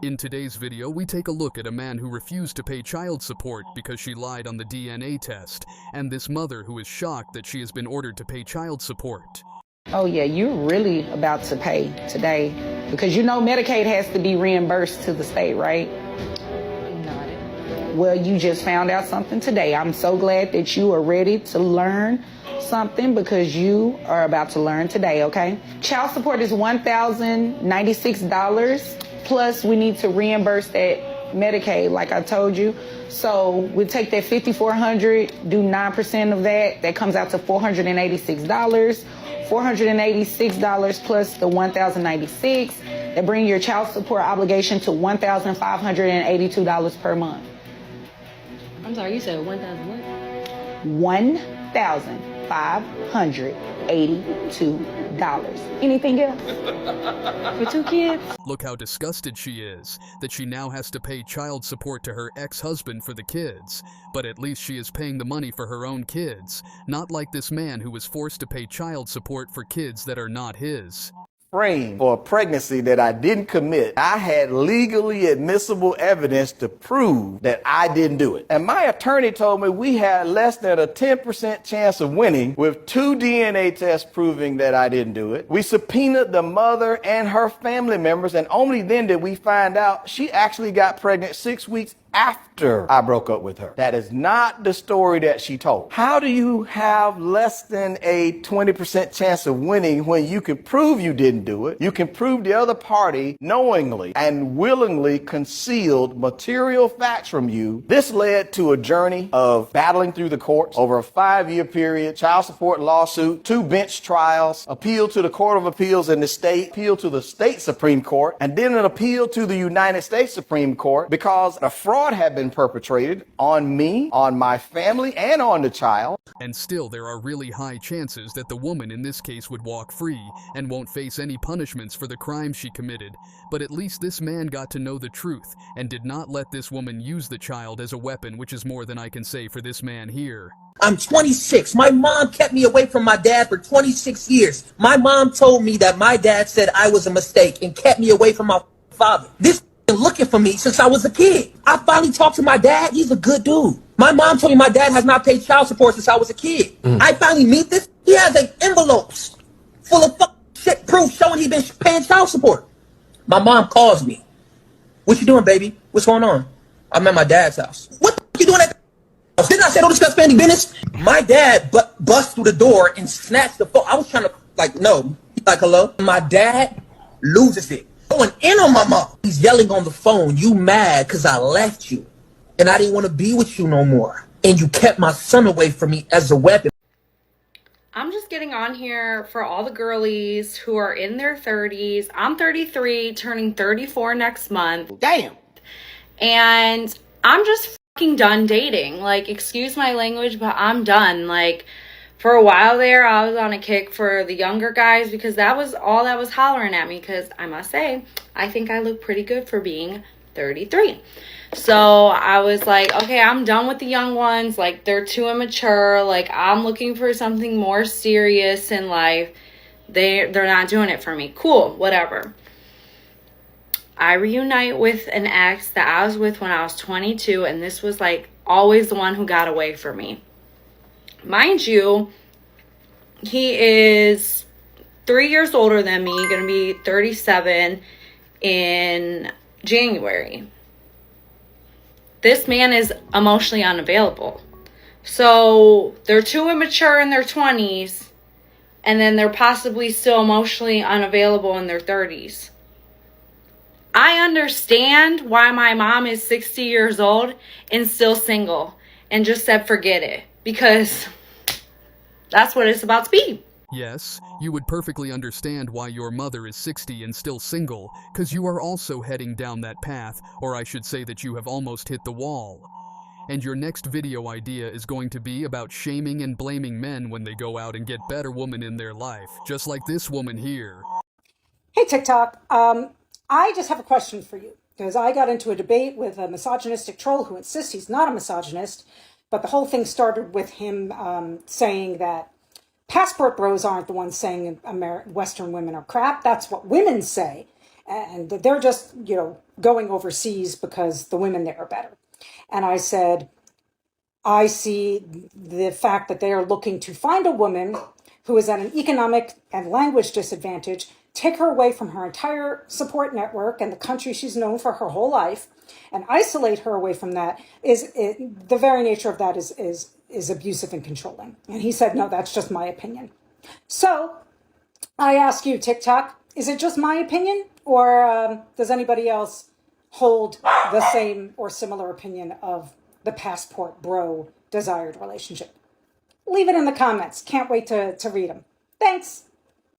In today's video, we take a look at a man who refused to pay child support because she lied on the DNA test, and this mother who is shocked that she has been ordered to pay child support. Oh yeah, you're really about to pay today because you know Medicaid has to be reimbursed to the state, right? Well, you just found out something today. I'm so glad that you are ready to learn something because you are about to learn today, okay? Child support is $1,096 plus we need to reimburse that Medicaid like I told you. So we take that $5,400, do 9% of that. That comes out to $486. $486 plus the $1,096. That bring your child support obligation to $1,582 per month. I'm sorry, you said 1,000 what? $1,582. Anything else? For 2 kids? Look how disgusted she is, that she now has to pay child support to her ex-husband for the kids. But at least she is paying the money for her own kids, not like this man who was forced to pay child support for kids that are not his. Framed for a pregnancy that I didn't commit. I had legally admissible evidence to prove that I didn't do it. And my attorney told me we had less than a 10% chance of winning with 2 DNA tests proving that I didn't do it. We subpoenaed the mother and her family members, and only then did we find out she actually got pregnant 6 weeks after I broke up with her. That is not the story that she told. How do you have less than a 20% chance of winning when you can prove you didn't do it? You can prove the other party knowingly and willingly concealed material facts from you. This led to a journey of battling through the courts over a 5-year period, child support lawsuit, 2 bench trials, appeal to the Court of Appeals in the state, appeal to the state Supreme Court, and then an appeal to the United States Supreme Court because a fraud had been perpetrated on me, on my family, and on the child. And still, there are really high chances that the woman in this case would walk free and won't face any punishments for the crime she committed. But at least this man got to know the truth and did not let this woman use the child as a weapon, which is more than I can say for this man here. I'm 26. My mom kept me away from my dad for 26 years. My mom told me that my dad said I was a mistake and kept me away from my father. This been looking for me since I was a kid. I finally talked to my dad. He's a good dude. My mom told me my dad has not paid child support since I was a kid. I finally meet this. He has envelopes full of shit proof showing he been paying child support. My mom calls me. What you doing, baby? What's going on? I'm at my dad's house. What the you doing at the house? Didn't I say don't discuss family business? My dad bust through the door and snatched the phone. I was trying to, no. He's like, hello? My dad loses it. Going in on my mom. He's yelling on the phone, you mad because I left you and I didn't want to be with you no more. And you kept my son away from me as a weapon. I'm just getting on here for all the girlies who are in their 30s. I'm 33, turning 34 next month. Damn. And I'm just fucking done dating. Like, excuse my language, but I'm done. Like, for a while there, I was on a kick for the younger guys because that was all that was hollering at me. Because I must say, I think I look pretty good for being 33. So I was like, okay, I'm done with the young ones. Like, they're too immature. Like, I'm looking for something more serious in life. They're not doing it for me. Cool, whatever. I reunite with an ex that I was with when I was 22. And this was like always the one who got away from me. Mind you, he is 3 years older than me, going to be 37 in January. This man is emotionally unavailable. So they're too immature in their 20s, and then they're possibly still emotionally unavailable in their 30s. I understand why my mom is 60 years old and still single and just said forget it. Because that's what it's about to be. Yes, you would perfectly understand why your mother is 60 and still single, because you are also heading down that path, or I should say that you have almost hit the wall. And your next video idea is going to be about shaming and blaming men when they go out and get better women in their life, just like this woman here. Hey TikTok, I just have a question for you, because I got into a debate with a misogynistic troll who insists he's not a misogynist. But the whole thing started with him saying that passport bros aren't the ones saying Western women are crap. That's what women say. and they're just, going overseas because the women there are better. And I said, I see the fact that they are looking to find a woman who is at an economic and language disadvantage, take her away from her entire support network and the country she's known for her whole life, and isolate her away from that. The very nature of that is abusive and controlling. And he said, no, that's just my opinion. So I ask you, TikTok, is it just my opinion, or does anybody else hold the same or similar opinion of the passport bro desired relationship? Leave it in the comments. Can't wait to read them. Thanks.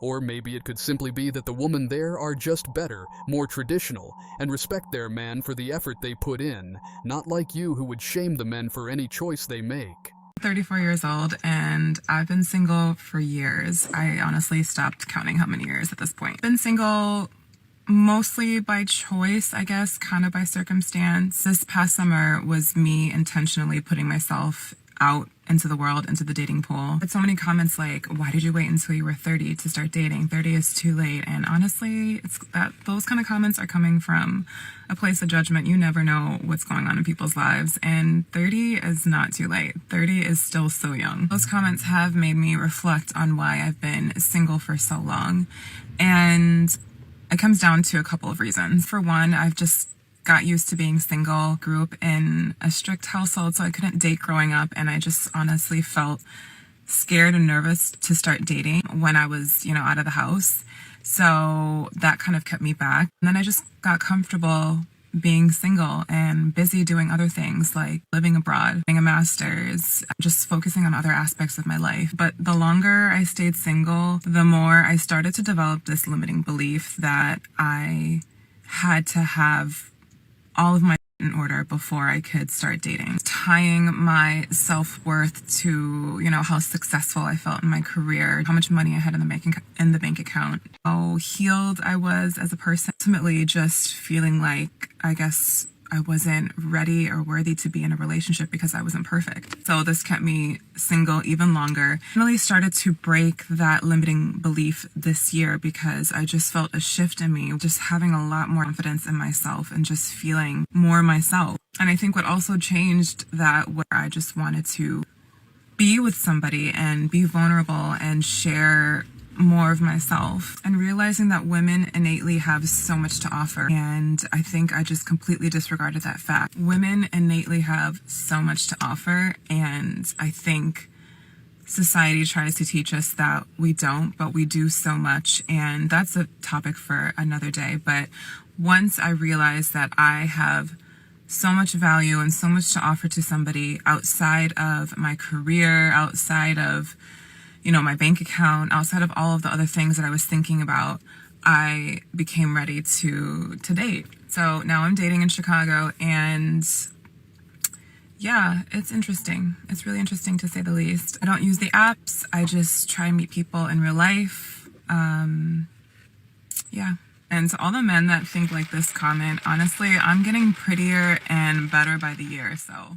Or maybe it could simply be that the women there are just better, more traditional, and respect their man for the effort they put in, not like you who would shame the men for any choice they make. 34 years old, and I've been single for years. I honestly stopped counting how many years at this point. Been single mostly by choice, I guess, kind of by circumstance. This past summer was me intentionally putting myself out into the world, into the dating pool. I had so many comments like, why did you wait until you were 30 to start dating? 30 is too late. And honestly, those kind of comments are coming from a place of judgment. You never know what's going on in people's lives. And 30 is not too late. 30 is still so young. Those comments have made me reflect on why I've been single for so long. And it comes down to a couple of reasons. For one, I've just got used to being single, grew up in a strict household, so I couldn't date growing up, and I just honestly felt scared and nervous to start dating when I was, out of the house. So that kind of kept me back. And then I just got comfortable being single and busy doing other things like living abroad, getting a master's, just focusing on other aspects of my life. But the longer I stayed single, the more I started to develop this limiting belief that I had to have all of my in order before I could start dating. Tying my self-worth to, how successful I felt in my career, how much money I had in the bank account, how healed I was as a person. Ultimately just feeling like, I guess, I wasn't ready or worthy to be in a relationship because I wasn't perfect. So this kept me single even longer. I really started to break that limiting belief this year because I just felt a shift in me, just having a lot more confidence in myself and just feeling more myself. And I think what also changed that, where I just wanted to be with somebody and be vulnerable and share more of myself, and realizing that women innately have so much to offer. And I think I just completely disregarded that fact. Women innately have so much to offer, and I think society tries to teach us that we don't, but we do so much, and that's a topic for another day. But once I realized that I have so much value and so much to offer to somebody outside of my career, outside of my bank account, outside of all of the other things that I was thinking about, I became ready to date. So now I'm dating in Chicago, and yeah, it's interesting. It's really interesting to say the least. I don't use the apps. I just try and meet people in real life. Yeah. And to all the men that think like this comment, honestly, I'm getting prettier and better by the year, so